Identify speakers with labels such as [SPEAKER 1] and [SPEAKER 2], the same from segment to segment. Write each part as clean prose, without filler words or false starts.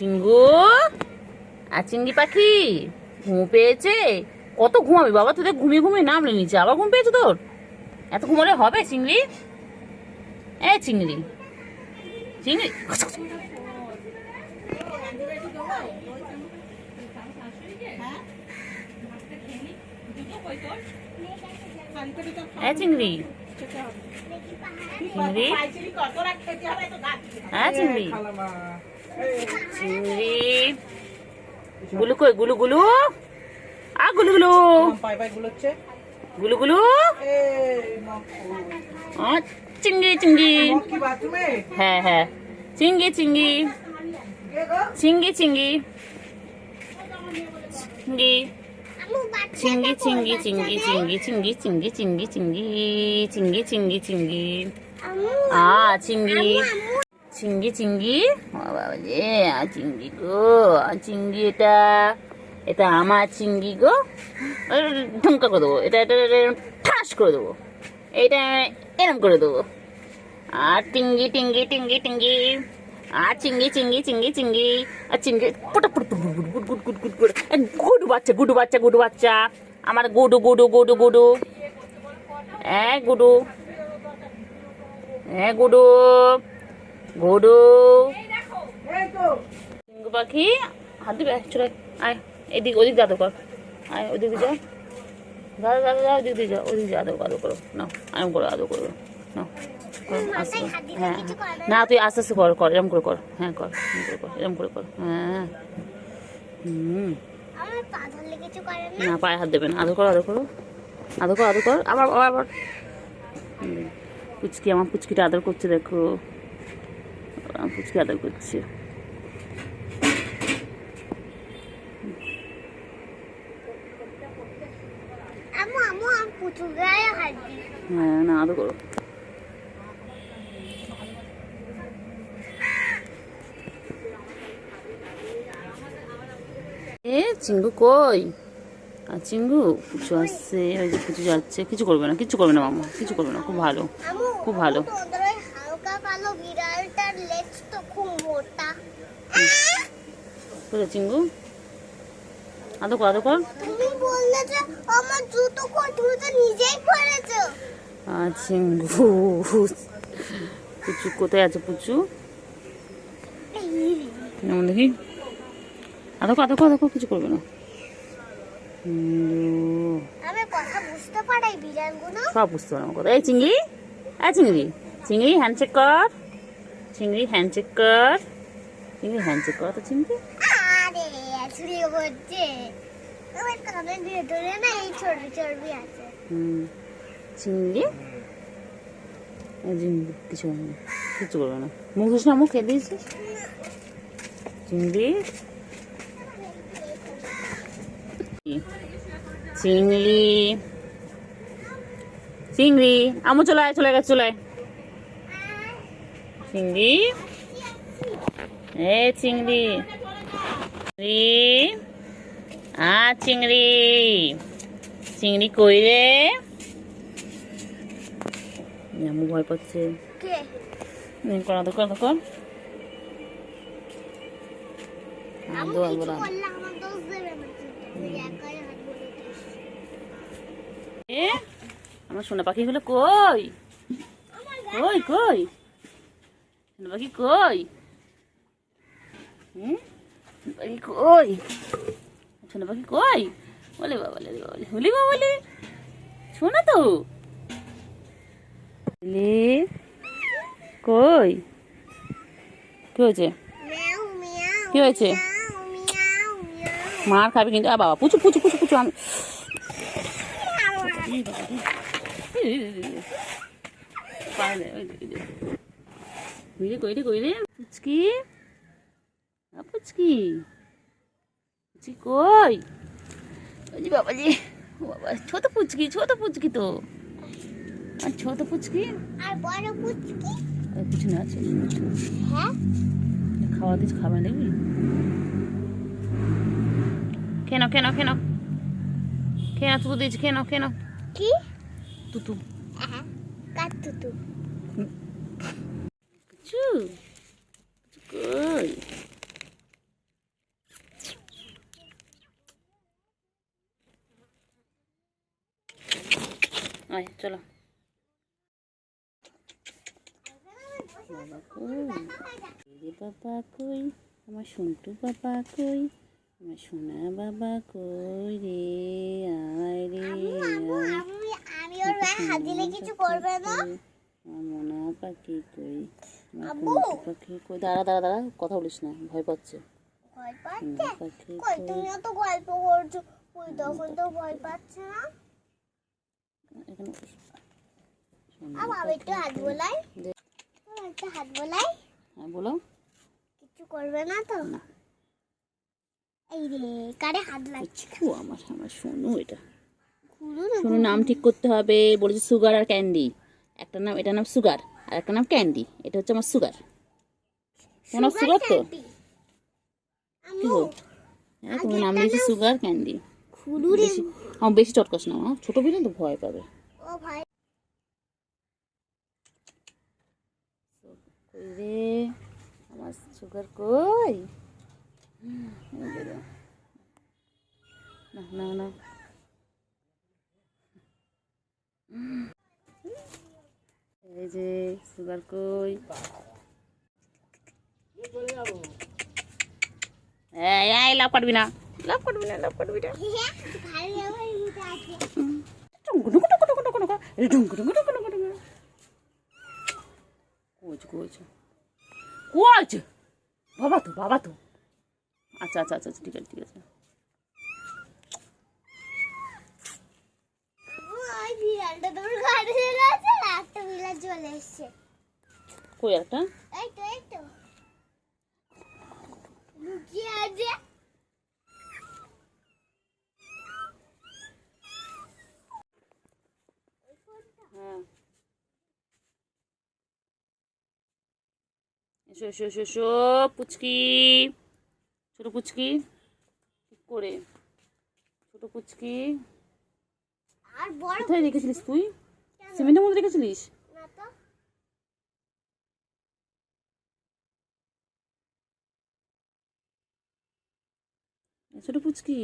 [SPEAKER 1] চিঙ্গু আর চিঙ্গি পাখি ঘুম পেয়েছে? কত ঘুমাবি বাবা, তোদের ঘুমিয়ে ঘুমিয়ে নামলে নিচে, আবার ঘুম পেয়েছে তোর? এত ঘুমালে হবে চিংড়ি? এ চিংড়ি চিংড়ি চিংড়ি চিংড়ি হ্যাঁ চিংড়ি চিংড়ি গুলু কই গুলু গুলু আ গুলু গুলু গুলু গুলু চিংড়ি চিংড়ি হ্যাঁ হ্যাঁ চিংড়ি চিংড়ি চিংড়ি চিংড়ি চিংড়ি চিংড়ি চিংড়ি চিংড়ি চিংড়ি চিংড়ি চিংড়ি চিংড়ি চিংড়ি চিংড়ি চিংড়ি আ চিংড়ি চিংড়ি চিংড়ি বাবা রে চিংড়ি গো চিংড়ি, এটা এটা আমার চিংড়ি গো, ঢুমকা করে দেবো, এটা এটা ঠাস করে দেবো, এটা এরম করে দেবো। আর টিঙ্গি টিঙ্গি টিঙ্গি টিঙ্গি আর চিংড়ি চিংড়ি চিংড়ি চিংড়ি আর চিংড়ি পটাপট good good good good good good গুডু বাচ্চা গুডু বাচ্চা গুডু বাচ্চা আমার গুডু গুডু গুডু গুডু গুডু গুডু গুডু চিঙ্গু পাখি হাত দিবে চলে আয় এদিক ওদিক যাদব কর, আয় ওদিকে যা দাদা দাদা দাদা ওদিক দিয়ে যা, ওদিক দিয়ে আদৌ আদৌ করো না, আরাম করো আদৌ করো না, হ্যাঁ না তুই আস্তে আস্তে কর কর এরম করে কর, হ্যাঁ কর এরম করে কর, হ্যাঁ না পায়ে হাত দেবে না, আদৌ করো আদৌ করো আদৌ কর আদৌ কর আবার আবার আবার পুচকি, আমার পুচকিটা আদর করছে, দেখো আমার পুচকি আদর করছে। হ্যাঁ না আদৌ করো। চিঙ্গু কই? আর চিঙ্গু পুচু আসছে, ওই যে পুচু যাচ্ছে, কিছু করবে না কিছু করবে না মামা, কিছু করবে না, খুব ভালো খুব ভালো। চিঙ্গু আদৌ কর আদৌ কর। চিঙ্গু পুচু কোথায় আছে? পুচু যেমন দেখি আদৌ কর আদৌ কর আদৌ কর, কিছু করবে না। সব বুঝতে পারে আমার কথা। এই চিংড়ি চিংড়ি চিংড়ি হ্যান্ডশেক কর, চিংড়ি হ্যান্ডশেক কর, চিংড়ি হ্যান্ডশেক কর তো চিংড়ি। চিংড়ি কিছু কিছু করবে না, মুখ দিস না, মুখ খেয়ে দিয়েছিস চিংড়ি। চিংড়ি চিংড়ি আমু চলে আয়, চলে গেছে, চলে আয় চিংড়ি। এ চিংড়ি চিংড়ি চিংড়ি কই রে? আমু ভয় পাচ্ছে, কর আদৌ কর আদৌ কর আমার সোনা পাখি গুলো কই কই কই? সোনা পাখি কই? পাখি কই? সোনা পাখি কই? বলে বাবা বলি বাবা বলে শোনা তো কই? কি হয়েছে? কি হয়েছে? মার খাবি কিন্তু। বাবা পুচু পুচু পুচু পুচু আমি কইরে কইরে পুচকি পুচকি পুচকি কই? বাবাজি বাবা ছোট পুচকি তো, আর ছোট পুচকি আর বড় পুচকি পিছনে আছে। হ্যাঁ খাওয়া দিচ্ছি, খাবার দেখবি? কেন কেন কেন কেন তুতু দিচ্ছি? কেন কেন কি তুতু? কার তুতু? কই আয় চলো। বাবা কই রে, বাবা কই, আমার সন্টু বাবা কই, আমার সোনা বাবা কই রে, আয় রে আমার মোনা পাখি কই, আমার সন্টু পাখি কই। দাঁড়া দাঁড়া দাঁড়া, কথা বলিস না, ভয় পাচ্ছে। পাখি
[SPEAKER 2] তুমিও তো গল্প করছো, ওই তখন তো ভয় পাচ্ছে না।
[SPEAKER 1] এখানে
[SPEAKER 2] একটু হাত বোলাই, একটা হাত বোলাই।
[SPEAKER 1] হ্যাঁ বলো।
[SPEAKER 2] কিছু করবে না তো?
[SPEAKER 1] না।
[SPEAKER 2] এই রে, কারে হাত লাগছে?
[SPEAKER 1] আমার আমার সোনু, এটা সোনু নাম ঠিক করতে হবে। বলেছে সুগার আর ক্যান্ডি। একটা নাম, এটার নাম সুগার, আর একটা নাম ক্যান্ডি। এটা হচ্ছে আমার সুগার। তোমার সুগার তো কি গো? হ্যাঁ তোমার নাম দিয়েছি সুগার ক্যান্ডি। বেশি আমার বেশি চটকাস না, ছোট বিলে তো ভয় পাবে।
[SPEAKER 2] ও ভাই
[SPEAKER 1] কই রে আমার সুগার কই? না না না, এই যে সুগার কই? এই লাভ কাটবি না, লাভ কাটবি না, লাভ কাটবি না। বাবা তো, বাবা তো। আচ্ছা আচ্ছা আচ্ছা ঠিক আছে, ঠিক আছে।
[SPEAKER 2] বিড়ালটা তোমার ঘরে চলে আসছে, একটা বিড়াল চলে এসছে।
[SPEAKER 1] কই একটা?
[SPEAKER 2] এই তো লুকিয়ে আছে।
[SPEAKER 1] হ্যাঁ এসো এসো এসো এসো পুচকি, ছোট পুচকি, ঠিক করে ছোট পুচকি।
[SPEAKER 2] আর বড়
[SPEAKER 1] কোথায় রেখেছিলিস তুই? সিমেন্টের মধ্যে রেখেছিলিস?
[SPEAKER 2] না তো।
[SPEAKER 1] ছোট পুচকি,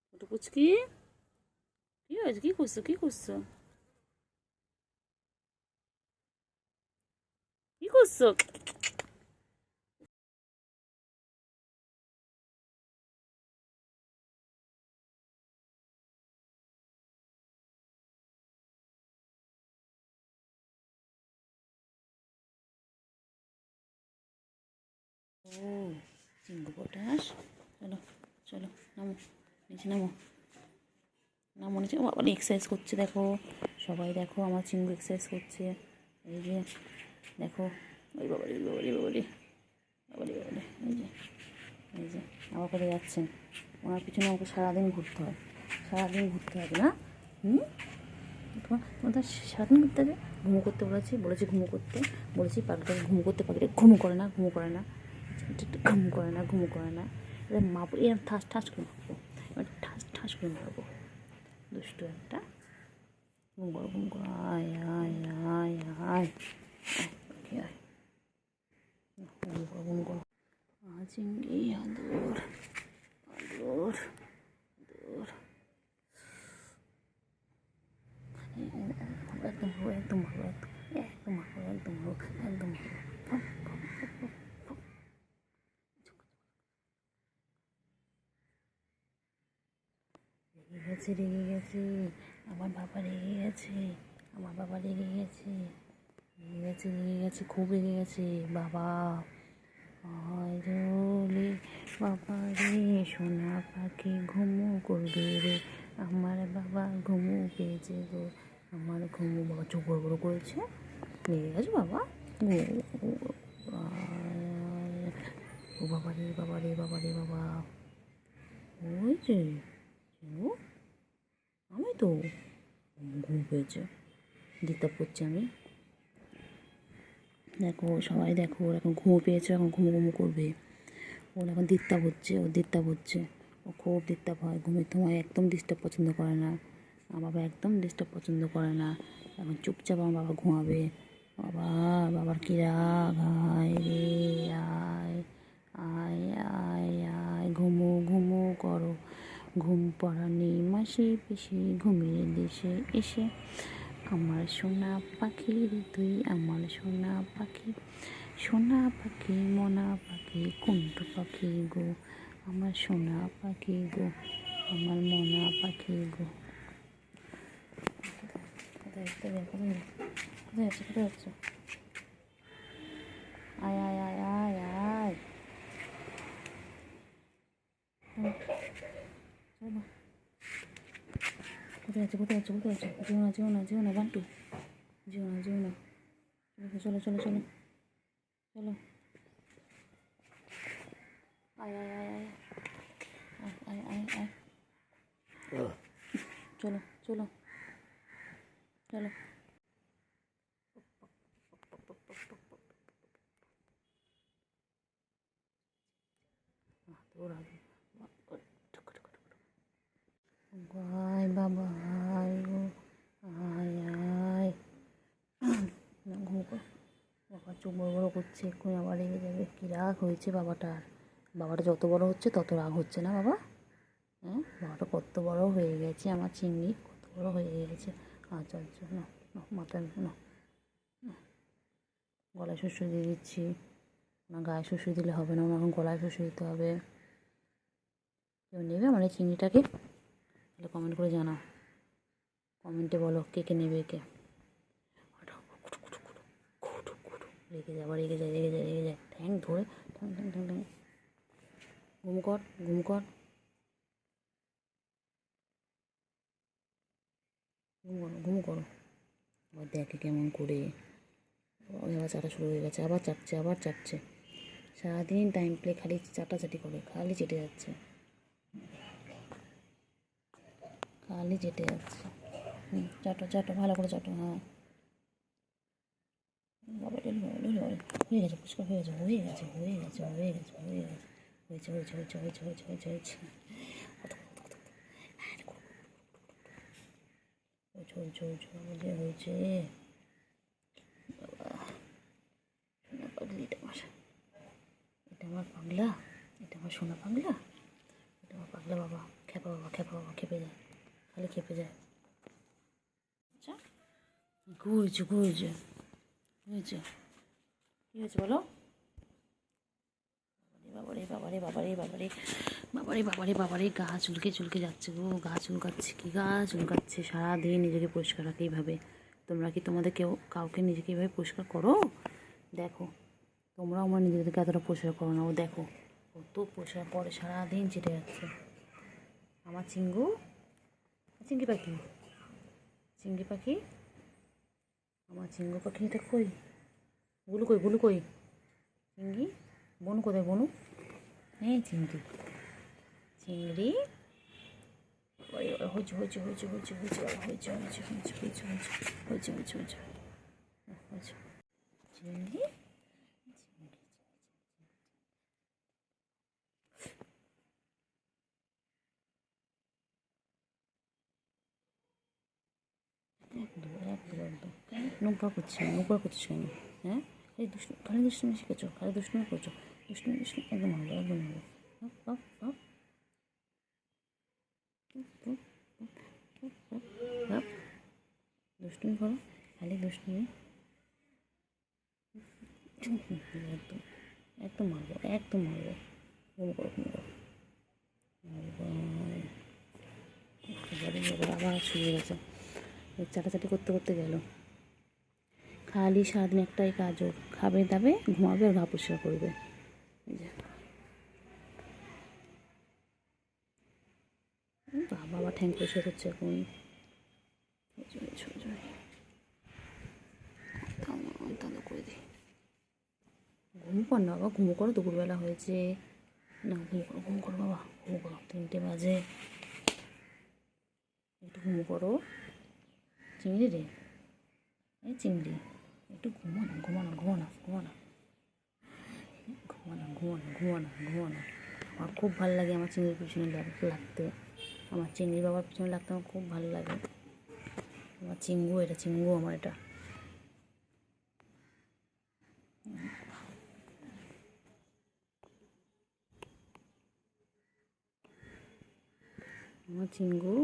[SPEAKER 1] ছোট পুচকি, কি হয়েছে? কি করছো? কি করছো? কি করছো? ও চিঙ্গু পটাশ, চলো চলো নামো, নিচে নামো, নামো নিচে। ও আবার এক্সারসাইজ করছে দেখো, সবাই দেখো আমার চিঙ্গু এক্সারসাইজ করছে। এই যে দেখো, ওই বাবারি বাবারি বাবারি বাবারি বাবারি, এই যে এই যে আমার করে যাচ্ছেন। ওনার পিছনে আমাকে সারাদিন ঘুরতে হয়, সারাদিন ঘুরতে হবে না? তোমার সারাদিন ঘুরতে হবে। ঘুমো করতে বলেছি ঘুমো করতে বলেছি। পাখিটাকে ঘুমো করতে, পাখিটা ঘুমো করে না, ঘুমো করে না, ঘুমো করে না, ঘুমো করে না। এবার মারবো, এরকম ঠাস ঠাস করে মারবো, এবার ঠাস ঠাস করে মারবো। দুষ্টু একটা। ঘুম করো, ঘুম করো, আয় আয় আয় আয়, পাখি আয়, ঘুম করো, ঘুম করো। চিংড়ি আদর আদর আদর, একদম ভালো, একদম ভালো, একদম ভালো, একদম ভালো, একদম ভালো। রেগে গেছে, রেগে গেছে আমার বাবা, রেগে গেছে আমার বাবা, রেগে গেছে, রেগে গেছে, রেগে গেছে, খুব রেগে গেছে বাবা। আয় রে বাবা রে, সোনা পাখি ঘুমো করবে রে, আমার বাবা ঘুমো পেয়েছে গো, আমার ঘুমো। বাবা চোখ বড় বড় করেছে, লেগে গেছে বাবা। ও বাবা রে, বাবা রে, বাবা রে, বাবা। ওই যে আমি তো ঘুম পেয়েছে, দিকটা পড়ছি আমি। দেখো সবাই দেখো, ওর এখন ঘুমো পেয়েছে, এখন ঘুমো ঘুমো করবে। ওর এখন ডিস্টার্ব হচ্ছে, ওর ডিস্টার্ব হচ্ছে, ও খুব ডিস্টার্ব হয় ঘুমের সময়, একদম ডিস্টার্ব পছন্দ করে না। আমার বাবা একদম ডিস্টার্ব পছন্দ করে না। এখন চুপচাপ আমার বাবা ঘুমাবে। বাবা, বাবার কি রাগ, আয় রে আয়, আয় আয় আয়, ঘুমো ঘুমো করো, ঘুম পড়ানি মাসি পিসি ঘুমিয়ে দেশে এসে আমার সোনা পাখি রে তুই আমার সোনা পাখি মনা পাখি কুন্টু পাখি গো আমার সোনা পাখি গো আমার মনা পাখি গো। কোথায় যাচ্ছে আয় আয় আয় আয় আয় চলো কোথায় যাচ্ছে যেও না বান্টু যেও না চলো আয় আয় আয় আয় আয় আয় আয় চলো আয় বাবা আয় গো আয় আয় না ঘুম কর বাবা চোখ বড় করছে এক্ষুনি আবার রেগে যাবে কী রাগ হয়েছে বাবাটা যত বড় হচ্ছে তত রাগ হচ্ছে না বাবা? হ্যাঁ বাবাটা কত বড় হয়ে গেছে আমার চিংড়ি কত বড় হয়ে গেছে। আচ্ছা না মাথায় না গলায় শুশুই দিয়ে দিচ্ছি না গায়ে শুশুই দিলে হবে না এখন গলায় শুশুই দিতে হবে। কেউ নেবে আমার এই চিংড়িটাকে? তাহলে কমেন্ট করে জানাও, কমেন্টে বলো কে কে নেবে কে। রেগে যায় ঠ্যাং ধরে ঠ্যাং ঘুম কর আবার দেখে কেমন করে আবার চাটা শুরু হয়ে গেছে আবার চাটছে সারাদিন টাইম প্লে খালি চাটাচাটি করে খালি চেটে যাচ্ছে চাটো ভালো করে চাটো। হ্যাঁ বাবা হয়ে গেছে পরিষ্কার হয়ে গেছে হয়েছে বাবা সোনা পাগলি এটা আমার পাগলা এটা আমার সোনা পাগলা এটা আমার পাগলা বাবা খেপা বাবা খেপে যায় খালি খেপে যায়। আচ্ছা ঘুরছে কী হয়েছে বলো? বাবারে গা চুলকে যাচ্ছে গো গা চুলকাচ্ছে সারাদিন নিজেকে পরিষ্কার রাখে এইভাবে। তোমরা কি কাউকে নিজেকে এইভাবে পরিষ্কার করো? দেখো তোমরাও আমার নিজেদেরকে এতটা পরিষ্কার করো না। ও দেখো কত পরিষ্কার করে সারাদিন চেটে যাচ্ছে আমার চিংড়ি পাখি আমার চিঙ্গু পাখিটা কই গুলু কই চিংড়ি বনু কোথায় বনু? হ্যাঁ চিংড়ি চিংড়ি একদম নোংরা করছিস কেন? হ্যাঁ খালি দুষ্টুমি শিখেছো খালি দুষ্টুমি করছো দুষ্টুমি একদম হবে দুষ্টুমি করো খালি দুষ্টুমি একদম মারবো ঘুম করো আবার শুয়ে গেছে চাটাচাটি করতে গেল খালি সারাদিন একটাই কাজ ওর খাবে দাবে ঘুমাবে আর গা পরিষ্কার করবে। বাবা ঠ্যাং পরিষ্কার করছে এখন করে দিই ঘুম কর না বাবা ঘুমো করো দুপুরবেলা হয়েছে না ঘুম করো বাবা ঘুমো করো 3টে বাজে একটু ঘুমো করো চিংড়ি রে এই চিংড়ি একটু ঘুমো না আমার খুব ভালো লাগে আমার চিংড়ির পিছনে লাগতে আমার চিংড়ি বাবার পিছনে লাগতে আমার খুব ভালো লাগে আমার চিঙ্গু আমার এটা আমার চিঙ্গু।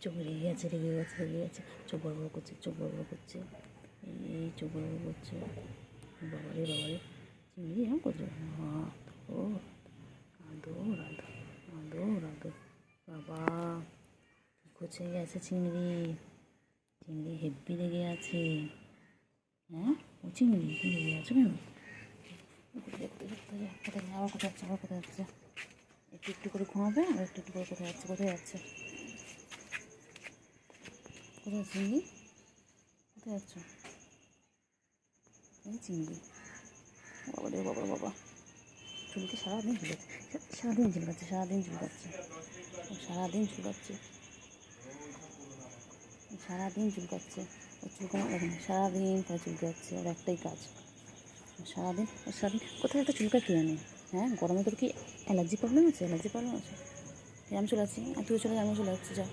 [SPEAKER 1] চোখ রেগে গেছে, রেগে গেছে, রেগে গেছে, চোখ বড় বড় করছে, চোখ বড় বড় করছে, এই চোখ বড় বড় করছে। বাবারে বাবারে, চিংড়ি এরকম করছে, ও রাধো রাধো রাধো রাধো, বাবা কী করছে গেছে চিংড়ি, চিংড়ি হেব্বি রেগে আছে। হ্যাঁ ও চিংড়ি, তুমি রেগে আছো কেন? কোথায় আবার কোথায় যাচ্ছে, আবার কোথায় যাচ্ছে? একটু একটু করে ঘুমাবে আর একটু একটু করে কোথায় যাচ্ছে, কোথায় যাচ্ছে, কোথায় চিংড়ি, কোথায় যাচ্ছ? এই চিংড়ি, বাবা রে বাবা বাবা, চুলকে সারাদিন ঝুলাচ্ছে, সারাদিন ঝুলকাচ্ছে, সারাদিন ঝুলকাচ্ছে, সারাদিন ঝুলকাচ্ছে, সারাদিন চুলকাচ্ছে। ও চুলকানো দেখেন, সারাদিন করে চুলকাচ্ছে, ওর একটাই কাজ, সারাদিন সারাদিন কোথায় একটা চুলকা কে আনে? হ্যাঁ গরমে তোর কি অ্যালার্জি প্রবলেম আছে? অ্যালার্জি প্রবলেম আছে? আমি চলে যাচ্ছি, আর তুই চলে যা, আমিও চলে যাচ্ছি, যা।